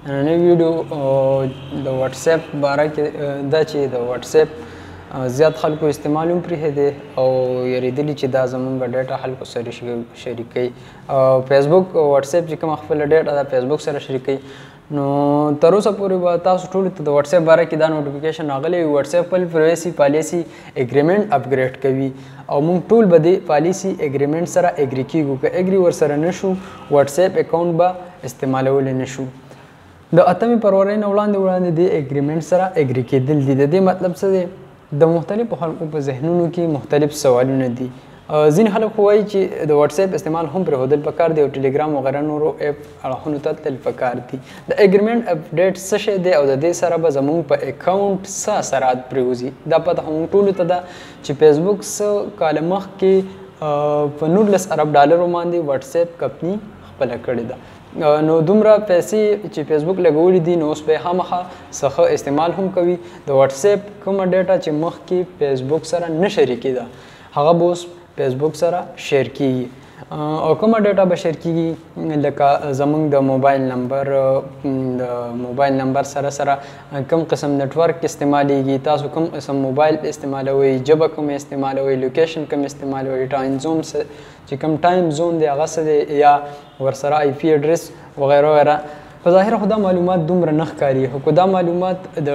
نننۍ ویډیو د واتس اپ باره کې دا چې د واتس اپ زیات خلکو استعمال هم پرې دی او یریدلي چې دا زمونږ ډیټا خلکو سره شریکوي. فیسبوک واتس اپ چې کومه خپله ډیټا ده فیسبوک سره شریکوي. نو تر اوسه پورې به تاسو ټولو ته د واتس اپ باره کې دا نوټیفیکیشن راغلی وي واتس اپ خپل پرایوسي پالیسي اګریمنټ اپګریډ کوي او موږ ټول به د پالیسي اګریمنټ سره اګري کیږو. که اګري ورسره نشو واتس اپ اکاونټ به استعمالولی نشو. د 8 فروری نه وړاندې د اګریمنټ سره اګري کېدل دي. د دې مطلب څه دی؟ د مختلفو خلکو په ذهنونو کې مختلف سوالونه دي. ځینې خلک خو وایي چې د واتس اپ استعمال هم پرېښودل پکار دی او ټیلیګرام وغیره نورو اپ اړخونو ته تلل پکار دي. د اګریمنټ اپډیټ څه شی دی او د دې سره به زموږ په اکاونټ څه اثرات پرېوځي؟ دا پته موږ ټولو ته ده چې فیسبوک څه کاله مخکې په 19 ارب ډالرو باندې واتس اپ کمپني خپله کړې ده. نو دومره پیسې چې فیسبوک لګولي دي نو اوس به خامخا څخه استعمال هم کوي. د واتس اپ کومه ډیټا چې مخکې فیسبوک سره نه شریکېده هغه به اوس فیسبوک سره شیر کیږي او کومه ډیټا به شیر کیږي لکه زمونږ د موبایل نمبر سره کوم قسم نیټورک استعمالیږي، تاسو کوم قسم موبایل استعمالوئ، ژبه کوم استعمالوئ، لوکیشن کوم استعمالوئ، ټایم زون چې کوم ټایم زون دی هغه څه دی یا ورسره آی پی اډرس وغیره وغیره. په ظاهره خو دا معلومات دومره نه ښکاري خو که دا معلومات د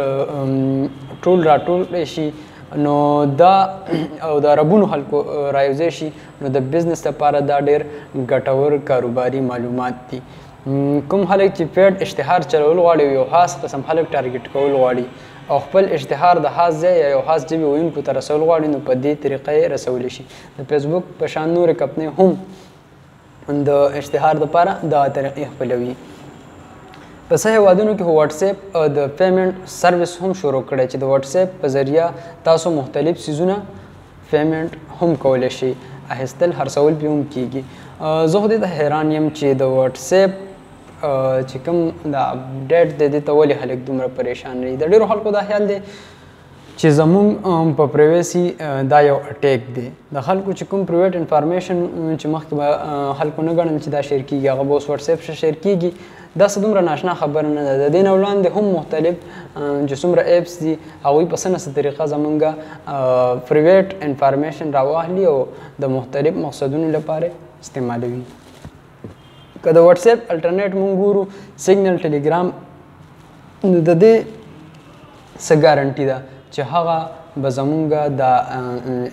ټول راټول شي نو دا او د عربونو خلکو رایوځای شي نو د بزنس لپاره دا ډېر ګټور کاروباري معلومات دي. کوم خلک چې پیډ اشتهار چلول غواړي یو خاص قسم خلک ټارګټ کول غواړي او خپل اشتهار د خاص ځای یا یو خاص ژبې ویونکو ته رسول غواړي نو په دې طریقه یې رسولی شي. د فیسبوک په شان نورې کمپنۍ هم د اشتهار دپاره دا طریقې خپلوي. په څه هیوادونو کې واتس اپ د پیمنټ سروس هم شروع کړی چې د واتس اپ په ذریعه تاسو مختلف څیزونه پیمنټ هم کولی شئ، اخیستل خرڅول پې هم کیږي. زه خو دې ته حیران یم چې د واتس اپ چې کوم د اپډیټ دی دې ته ولې خلک دومره پریشان دي. د ډېرو خلکو دا خیال دی چې زمونږ په پریویسي دا یو اټیک دی. د خلکو چې کوم پرایویټ انفارمیشن چې مخکې به خلکو نه ګڼل چې دا شیر کیږي هغه به اوس واتس اپ شیر کیږي. دا څه دومره ناشنا خبره نه ده. د دې نه وړاندې هم مختلف چې څومره ایپس دي هغوی په څه نه څه طریقه زمونږ پرایویټ انفارمیشن راواخلي او د مختلف مقصدونو لپاره استعمالوي. که د واتس اپ الټرنیټ مونږ ګورو سیګنل ټیلیګرام نو د دې څه ګارنټي ده چې هغه به زمونږ د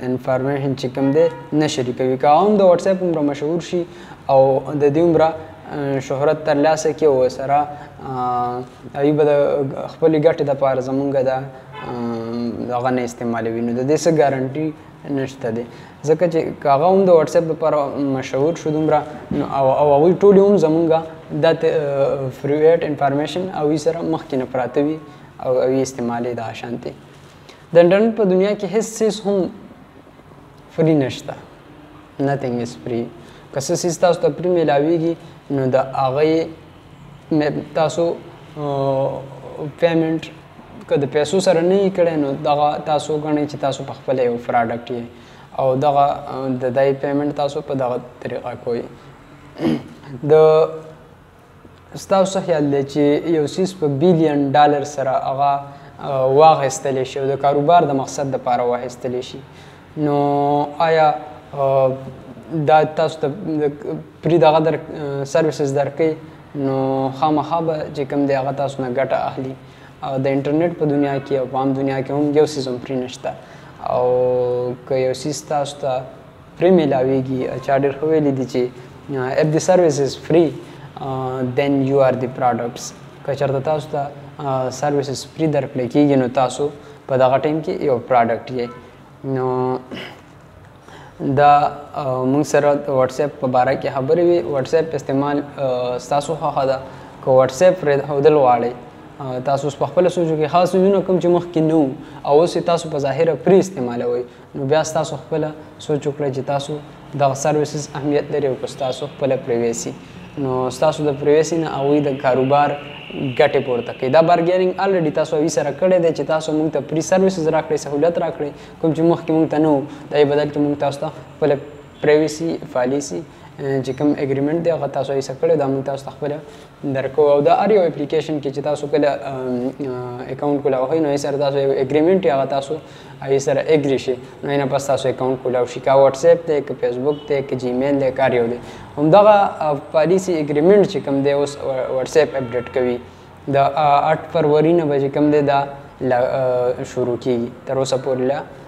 انفارمیشن چې کوم دی نه شریکوي. که هم د واتس اپ عمره مشهور شي او د دې عمره شهرت ترلاسه کړي او سره هغوی به د خپلې ګټې دپاره زمونږ د هغه نه استعمالوي نو د دې څه ګارنټي نشته دی. ځکه چې که هغه هم د واتس اپ لپاره مشهور شو دومره او هغوی ټول هم زمونږ دا پرایویټ انفارمیشن هغوی سره مخکې نه پراته وي او هغوی استعمالوي د شانتې. د انټرنیټ په دنیا کې هیڅ څیز هم فري نشته. نتھنګ از فري. که څه څیز تاسو ته فري میلاویږي نو د هغې تاسو پیمنټ که د پیسو سره نه یې کړی نو دغه تاسو ګڼئ چې تاسو په خپله یو پراډکټ یې او دغه د دې پیمنټ تاسو په دغه طریقه کوئ. ستاسو څه خیال دی چې یو څیز په $1 بلین سره هغه واخیستلی شي او د کاروبار د مقصد دپاره واخیستلی شي نو آیا دا تاسو ته پرې دغه سروسز درکوي نو خامخا به چې کوم دی هغه تاسو نه ګټه اخلي. او د انټرنیټ په دنیا کې او په عام دنیا کې هم یو څیز هم پرې نشته او که یو څیز تاسو ته پرې میلاویږي چا ډېر ښه ویلي دي چې if the service is free then you are the products. که چېرته تاسو ته سروسز فری درکړی کېږي نو تاسو په دغه ټایم کې یو پراډکټ یې. نو دا موږ سره د واتس اپ په باره کې خبرې وي. واتس اپ استعمال ستاسو خوښه ده. که واتس اپ پرېښودل غواړئ تاسو اوس په خپله سوچ وکړئ خاص څیزونه کوم چې مخکې نه وو او اوس یې تاسو په ظاهره پرې استعمالوئ نو بیا ستاسو خپله سوچ وکړئ چې تاسو دغه سروسز اهمیت لري او که ستاسو خپله پریویسي نو ستاسو د پریویسي نه هغوی د کاروبار ګټې پورته کوي. دا بارګیننګ الریډي تاسو هغوی سره کړی دی چې تاسو موږ ته فری سروسز راکړئ، سهولت راکړئ کوم چې مخکې موږ ته نه وو. د دې بدل کې موږ تاسو ته خپله پریویسي پالیسي چې کوم اګریمنټ دی هغه تاسو یې سکړی دا موږ تاسو خپل درکو او دا هر یو اپلیکیشن کې چې تاسو کله اکاونټ کولاوئ نو یې سره تاسو یو اګریمنټ هغه تاسو یې سره اګری شي نو نه پس تاسو اکاونټ کولاو شي کا واتس اپ ته کا فیسبوک ته کا جیمیل ته کار یو دی همدغه پالیسی اګریمنټ چې کوم دی اوس واتس اپ اپډیټ کوي د 8 فروری نه به کوم دی دا شروع کیږي تر اوسه پورې